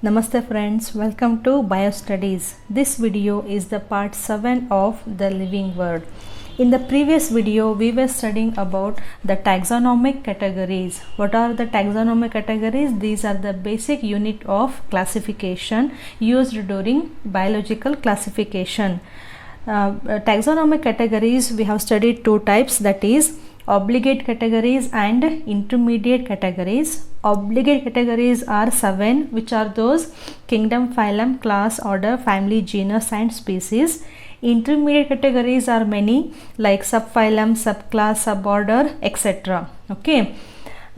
Namaste friends, welcome to BioStudies. This video is the part 7 of the living world. In the previous video, we were studying about the taxonomic categories. What are the taxonomic categories? These are the basic unit of classification used during biological classification. Taxonomic categories, we have studied two types, that is obligate categories and intermediate categories. Obligate categories are 7, which are those: kingdom, phylum, class, order, family, genus and species. Intermediate categories are many, like subphylum, subclass, suborder, etc. Okay.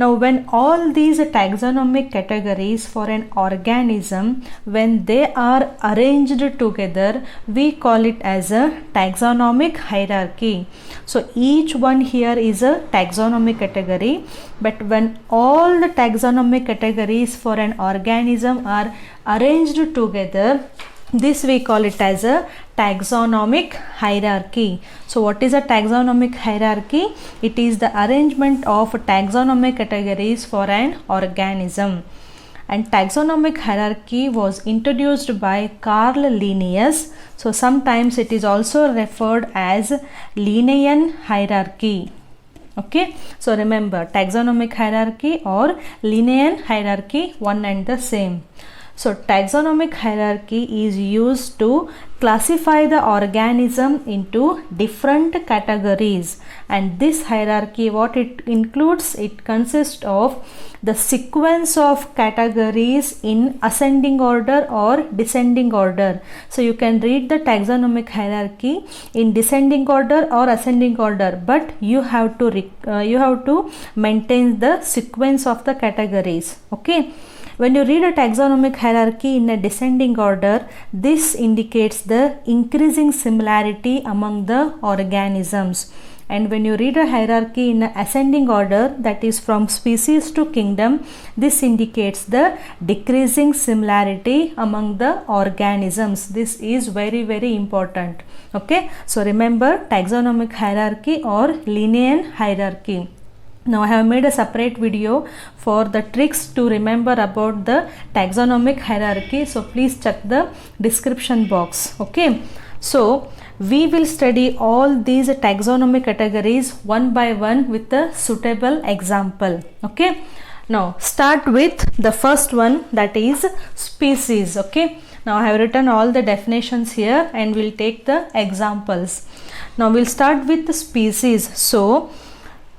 Now, when all these taxonomic categories for an organism, when they are arranged together, we call it as a taxonomic hierarchy. So, each one here is a taxonomic category, but when all the taxonomic categories for an organism are arranged together, this we call it as a taxonomic hierarchy. So what is a taxonomic hierarchy? It is the arrangement of taxonomic categories for an organism. And taxonomic hierarchy was introduced by Carl Linnaeus. So sometimes it is also referred as Linnaean hierarchy. Okay, so remember, taxonomic hierarchy or Linnaean hierarchy, one and the same. So taxonomic hierarchy is used to classify the organism into different categories, and this hierarchy, what it includes, it consists of the sequence of categories in ascending order or descending order. So you can read the taxonomic hierarchy in descending order or ascending order, but you have to maintain the sequence of the categories. Okay. When you read a taxonomic hierarchy in a descending order, this indicates the increasing similarity among the organisms. And when you read a hierarchy in an ascending order, that is from species to kingdom, this indicates the decreasing similarity among the organisms. This is very, very important. Okay, so remember, taxonomic hierarchy or Linnaean hierarchy. Now I have made a separate video for the tricks to remember about the taxonomic hierarchy, so please check the description box. Okay, so we will study all these taxonomic categories one by one with a suitable example. Okay, now start with the first one, that is species. Okay, now I have written all the definitions here and we'll take the examples. Now we'll start with the species. So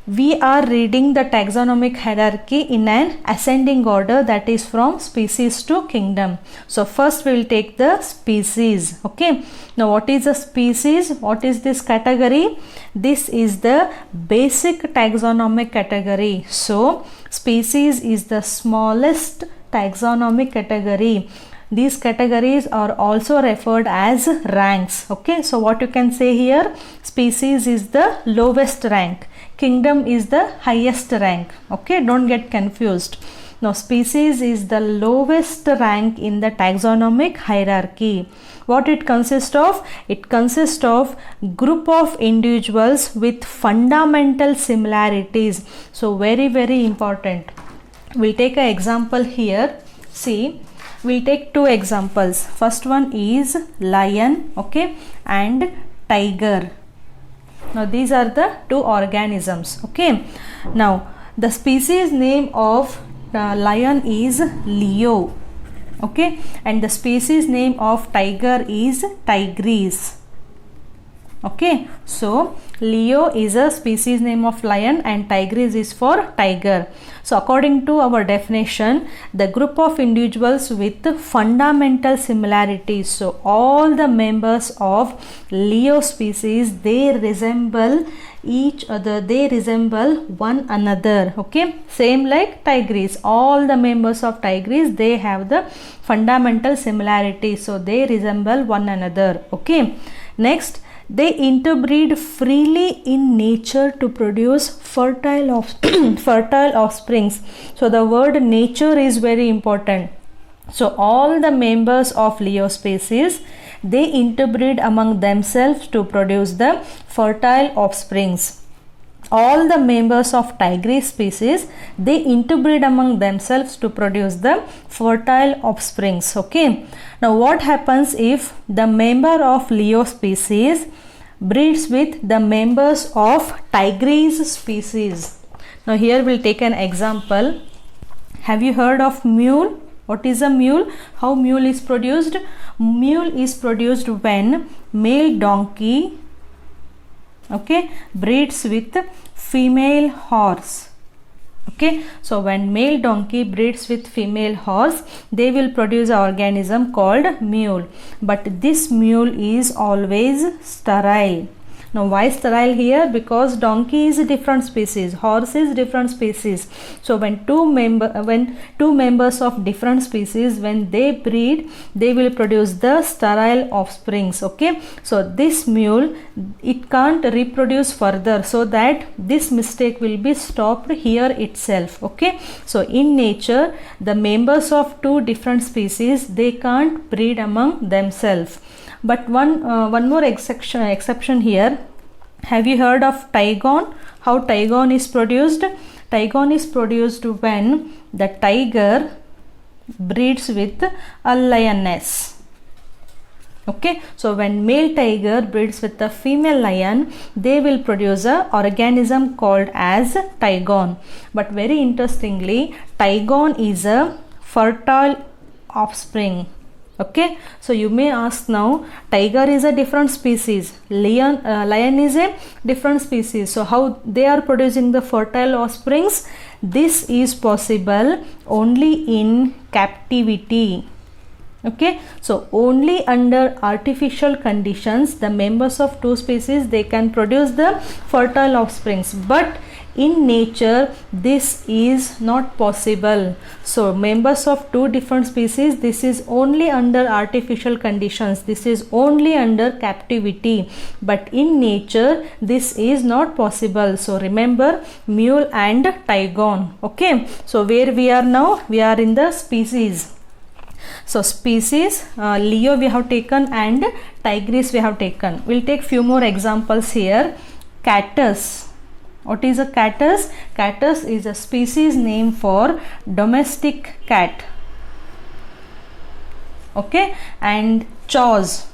we are reading the taxonomic hierarchy in an ascending order, that is from species to kingdom. So first we will take the species. Okay, now what is a species? What is this category? This is the basic taxonomic category. So species is the smallest taxonomic category. These categories are also referred as ranks. Okay, so what you can say here, species is the lowest rank, kingdom is the highest rank. Okay, don't get confused. Now species is the lowest rank in the taxonomic hierarchy. What it consists of? It consists of group of individuals with fundamental similarities. So very, very important. We'll take an example here. See, we'll take two examples. First one is lion, okay, and tiger. Now these are the two organisms. Okay, now the species name of the lion is Leo. Okay, and the species name of tiger is Tigris. Okay, so Leo is a species name of lion and Tigris is for tiger. So according to our definition, the group of individuals with fundamental similarities. So all the members of Leo species, they resemble each other, they resemble one another. Okay, same like Tigris, all the members of Tigris, they have the fundamental similarity, so they resemble one another. Okay, next, they interbreed freely in nature to produce fertile offsprings. So the word nature is very important. So all the members of Leo species, they interbreed among themselves to produce the fertile offsprings. all the members of tigris species, they interbreed among themselves to produce the fertile offsprings. Okay, now what happens if the member of Leo species breeds with the members of tigris species? Now here we'll take an example. Have you heard of mule? What is a mule? How mule is produced? Mule is produced when male donkey, okay, breeds with female horse. Okay, so when male donkey breeds with female horse, they will produce an organism called mule. But this mule is always sterile. Now why sterile here? Because donkey is a different species, horse is different species. So when two members of different species, when they breed, they will produce the sterile offsprings. Okay, so this mule, it can't reproduce further, so that this mistake will be stopped here itself. Okay, so in nature, the members of two different species, they can't breed among themselves. But one more exception here. Have you heard of tigon? How tigon is produced? Tigon is produced when the tiger breeds with a lioness. Okay, so when male tiger breeds with a female lion, they will produce a organism called as tigon. But very interestingly, tigon is a fertile offspring. Okay, so you may ask now, tiger is a different species, lion is a different species, so how they are producing the fertile offsprings? This is possible only in captivity. Okay, so only under artificial conditions, the members of two species, they can produce the fertile offsprings, but in nature this is not possible. So members of two different species, this is only under artificial conditions, this is only under captivity, but in nature this is not possible. So remember, mule and tigon. Okay, so where we are now? We are in the species. So species, Leo we have taken and tigris we have taken. We'll take few more examples here. Catus. What is a catus? Catus is a species name for domestic cat. Okay, and chaws.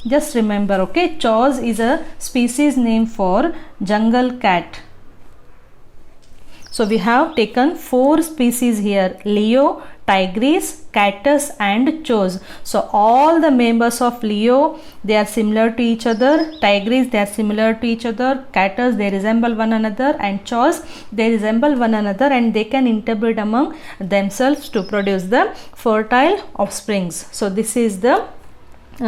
Just remember, okay, chaws is a species name for jungle cat. So we have taken 4 species here: Leo, tigris, catus and chaws. So all the members of Leo, they are similar to each other. Tigris, they are similar to each other. Catus, they resemble one another, and chaws, they resemble one another, and they can interbreed among themselves to produce the fertile offsprings. So this is the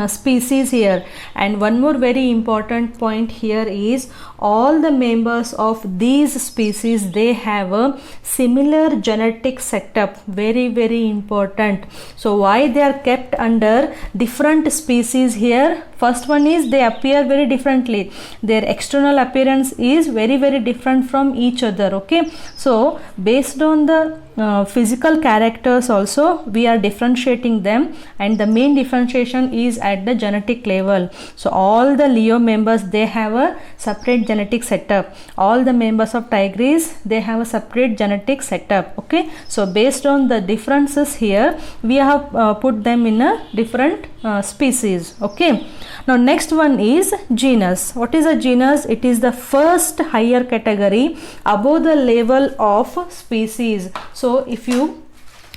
species here. And one more very important point here is, all the members of these species, they have a similar genetic setup. Very important. So why they are kept under different species here? First one is, they appear very differently. Their external appearance is very different from each other. Okay, so based on the physical characters also, we are differentiating them, and the main differentiation is at the genetic level. So all the Leo members, they have a separate genetic setup. All the members of tigris, they have a separate genetic setup. Okay, so based on the differences here, we have put them in a different species. Okay, now next one is genus. What is a genus? It is the first higher category above the level of species. So if you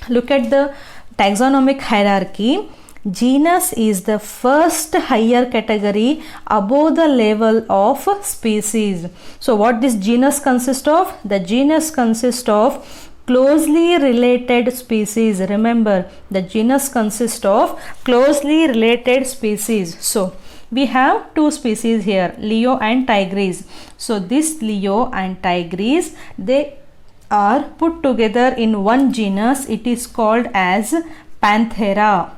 look at the taxonomic hierarchy, genus is the first higher category above the level of species. So what this genus consists of? The genus consists of closely related species. Remember, the genus consists of closely related species. So we have 2 species here, Leo and tigris. So this Leo and tigris, they are put together in one genus. It is called as Panthera.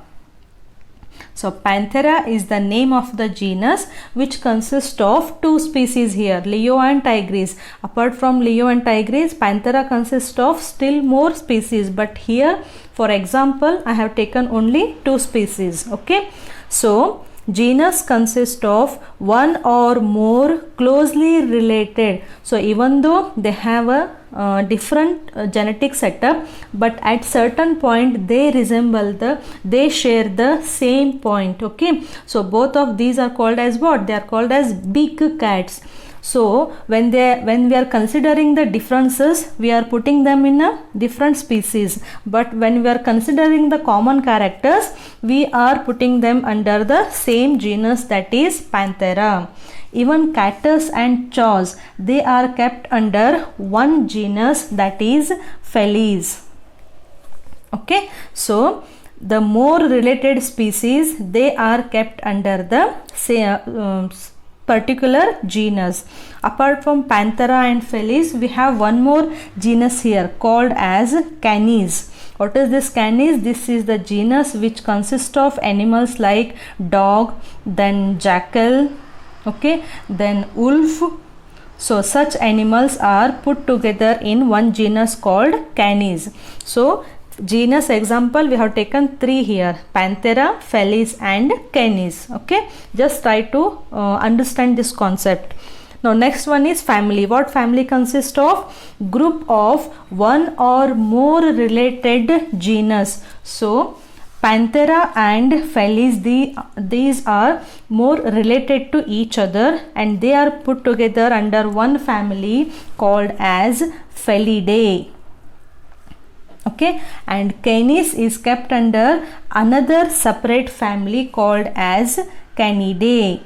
So Panthera is the name of the genus, which consists of 2 species here, Leo and tigris. Apart from Leo and tigris, Panthera consists of still more species, but here for example I have taken only 2 species. Okay, so genus consists of one or more closely related. So even though they have a different genetic setup, but at certain point they they share the same point. Okay, so both of these are called as what? They are called as big cats. So when we are considering the differences, we are putting them in a different species, but when we are considering the common characters, we are putting them under the same genus, that is Panthera. Even Catus and Chaus, they are kept under one genus, that is Felis. Okay, so the more related species, they are kept under the same particular genus. Apart from Panthera and Felis, we have one more genus here called as Canis. What is this Canis? This is the genus which consists of animals like dog, then jackal, okay, then wolf. So such animals are put together in one genus called Canis. So genus example we have taken 3 here: Panthera, Felis and Canis. Okay, just try to understand this concept. Now next one is family. What family consists of? Group of one or more related genus. So Panthera and Felis, these are more related to each other and they are put together under one family called as Felidae. Okay, and Canis is kept under another separate family called as Canidae.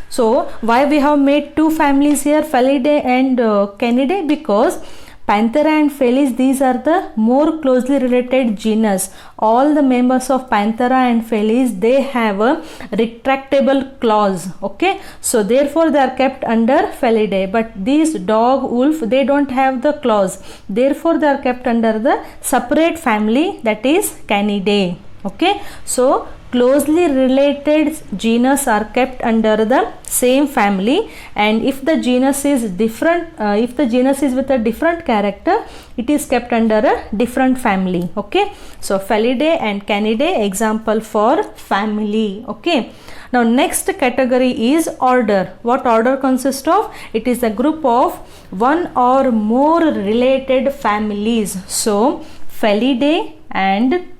So why we have made two families here, Felidae and Canidae? Because Panthera and Felis, these are the more closely related genus. All the members of Panthera and Felis, they have a retractable claws. Okay, so therefore they are kept under Felidae. But these dog, wolf, they don't have the claws. Therefore they are kept under the separate family, that is Canidae. Okay, so closely related genus are kept under the same family, and if the genus is different, if the genus is with a different character, it is kept under a different family. Okay, so Felidae and Canidae, example for family. Okay, now next category is order. What order consists of? It is a group of one or more related families. So Felidae and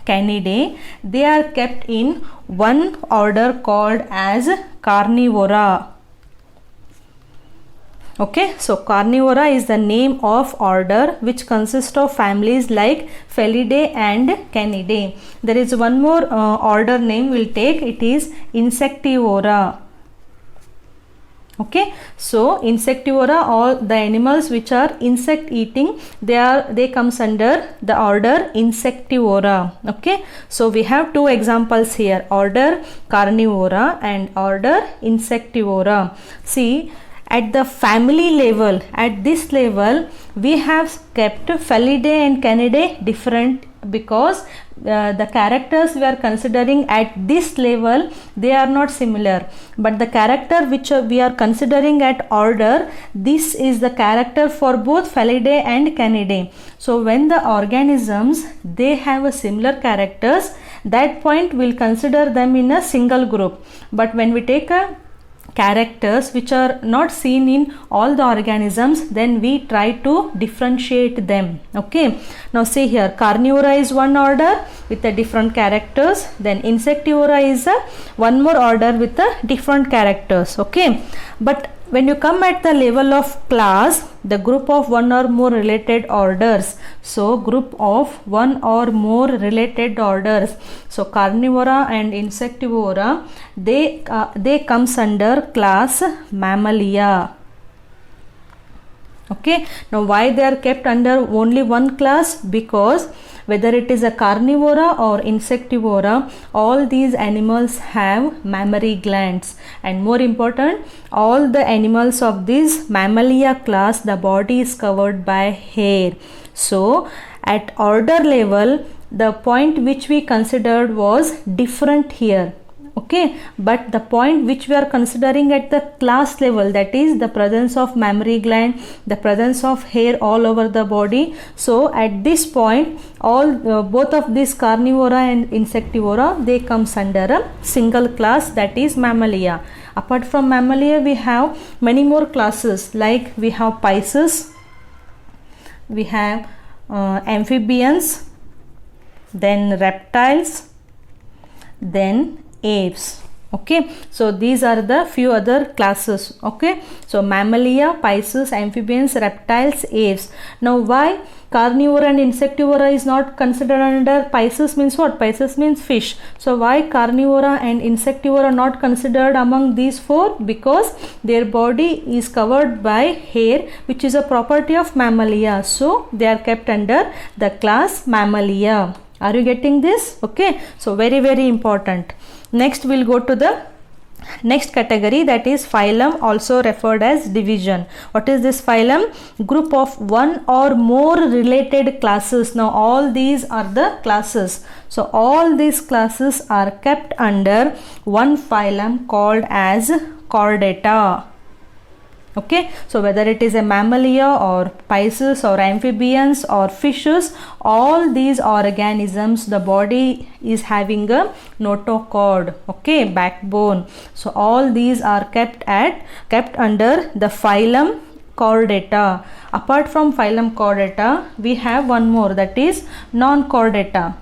Canidae, they are kept in one order called as Carnivora. Okay, so Carnivora is the name of order which consists of families like Felidae and Canidae. There is one more order name we'll take, it is Insectivora. Okay, so Insectivora, all the animals which are insect eating, they comes under the order Insectivora. Okay, so we have two examples here, order Carnivora and order Insectivora. See, at the family level, at this level, we have kept Felidae and Canidae different because the characters we are considering at this level, they are not similar, but the character which we are considering at order, this is the character for both Felidae and Canidae. So when the organisms, they have a similar characters, that point we'll consider them in a single group. But when we take a characters which are not seen in all the organisms, then we try to differentiate them. Okay, now see here, Carnivora is one order with the different characters, then Insectivora is one more order with the different characters. Okay, but when you come at the level of class, the group of one or more related orders, so group of one or more related orders, so Carnivora and Insectivora, they comes under class Mammalia. Okay, now why they are kept under only one class? Because whether it is a Carnivora or Insectivora, all these animals have mammary glands, and more important, all the animals of this Mammalia class, the body is covered by hair. So at order level, the point which we considered was different here. Okay, but the point which we are considering at the class level, that is the presence of mammary gland, the presence of hair all over the body. So at this point, all both of these carnivora and insectivora, they comes under a single class, that is Mammalia. Apart from Mammalia, we have many more classes, like we have Pisces, we have amphibians, then reptiles, then apes. Okay, so these are the few other classes. Okay, so Mammalia, Pisces, amphibians, reptiles, apes. Now why carnivora and insectivora is not considered under Pisces means what? Pisces means fish. So why carnivora and insectivora not considered among these four? Because their body is covered by hair, which is a property of Mammalia. So they are kept under the class Mammalia. Are you getting this? Okay, so very, very important. Next we'll go to the next category, that is phylum, also referred as division. What is this phylum? Group of one or more related classes. Now all these are the classes. So all these classes are kept under one phylum called as Chordata. Okay, so whether it is a Mammalia or Pisces or amphibians or fishes, all these organisms, the body is having a notochord, okay, backbone. So all these are kept under the phylum Chordata. Apart from phylum Chordata, we have one more, that is non-Chordata.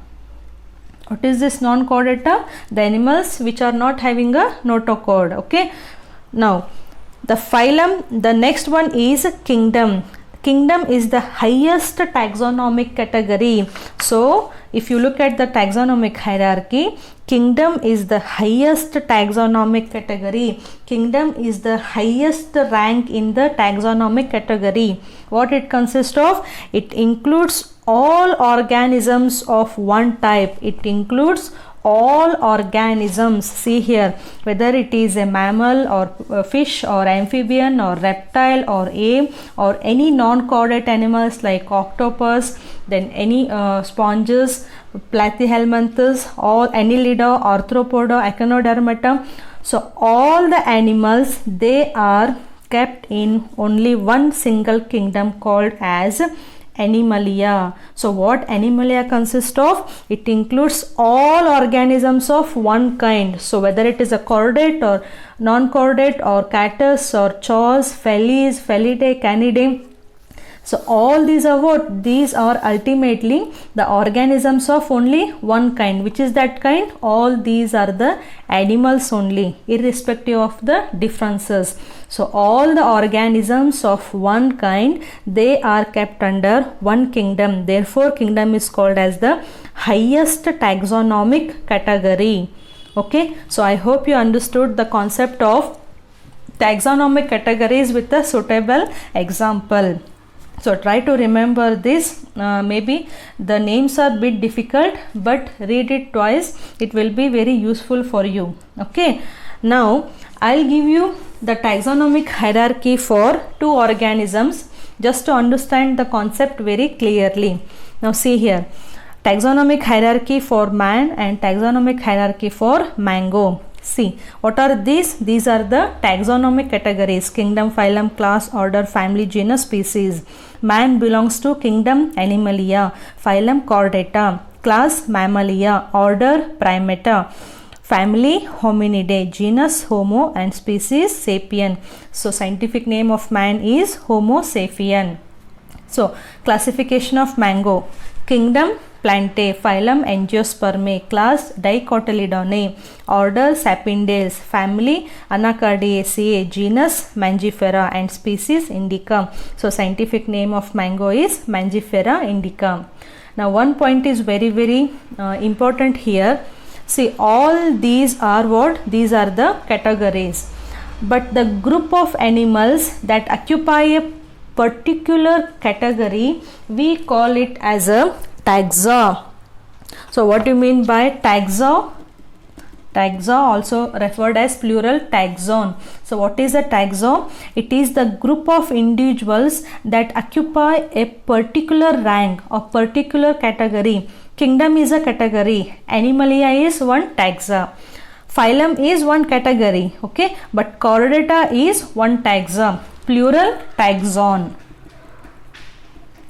What is this non-Chordata? The animals which are not having a notochord. Okay, now the phylum, the next one is kingdom. Kingdom is the highest taxonomic category. So if you look at the taxonomic hierarchy, kingdom is the highest taxonomic category. Kingdom is the highest rank in the taxonomic category. What it consists of? It includes all organisms of one type. It includes all organisms. See here, whether it is a mammal or a fish or amphibian or reptile or ape or any non-chordate animals like octopus, then any sponges, Platyhelminthes, all Annelida, Arthropoda, Echinodermata. So all the animals, they are kept in only one single kingdom called as Animalia. So what Animalia consists of? It includes all organisms of one kind. So whether it is a chordate or non-chordate or catus or chaws, felis, felidae, canidae. So all these are what? These are ultimately the organisms of only one kind. Which is that kind? All these are the animals only, irrespective of the differences. So all the organisms of one kind, they are kept under one kingdom. Therefore kingdom is called as the highest taxonomic category. Okay, so I hope you understood the concept of taxonomic categories with a suitable example. So try to remember this. Maybe the names are a bit difficult, but read it twice. It will be very useful for you. Okay, now I'll give you the taxonomic hierarchy for two organisms just to understand the concept very clearly. Now see here, taxonomic hierarchy for man and taxonomic hierarchy for mango. See, what are these? These are the taxonomic categories: kingdom, phylum, class, order, family, genus, species. Man belongs to kingdom Animalia, phylum Chordata, class Mammalia, order Primata, family Hominidae, genus Homo, and species Sapien. So scientific name of man is Homo sapien. So classification of mango: kingdom Plantae, phylum Angiospermae, class Dicotyledonnae, order Sapindales, family Anacardiaceae, genus Mangifera, and species Indica. So scientific name of mango is Mangifera indica. Now one point is very, very important here. See, all these are what? These are the categories. But the group of animals that occupy a particular category, we call it as a taxa. So what do you mean by taxa? Taxa, also referred as plural taxon. So what is a taxon? It is the group of individuals that occupy a particular rank or particular category. Kingdom is a category. Animalia is one taxa. Phylum is one category, okay, but Chordata is one taxon, plural taxon.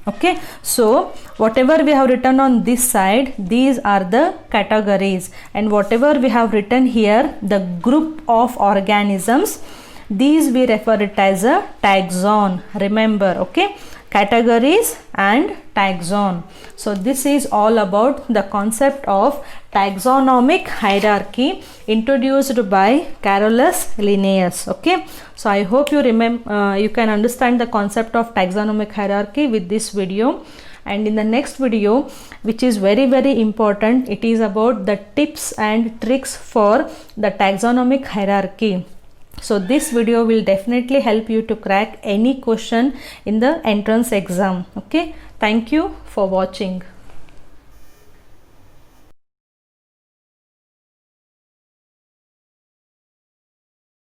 Okay, so whatever we have written on this side, these are the categories, and whatever we have written here, the group of organisms, these we refer it as a taxon. Remember, okay, categories and taxon. So this is all about the concept of taxonomic hierarchy introduced by Carolus Linnaeus. Okay, so I hope you remember, you can understand the concept of taxonomic hierarchy with this video. And in the next video, which is very important, it is about the tips and tricks for the taxonomic hierarchy. So this video will definitely help you to crack any question in the entrance exam. Okay, thank you for watching.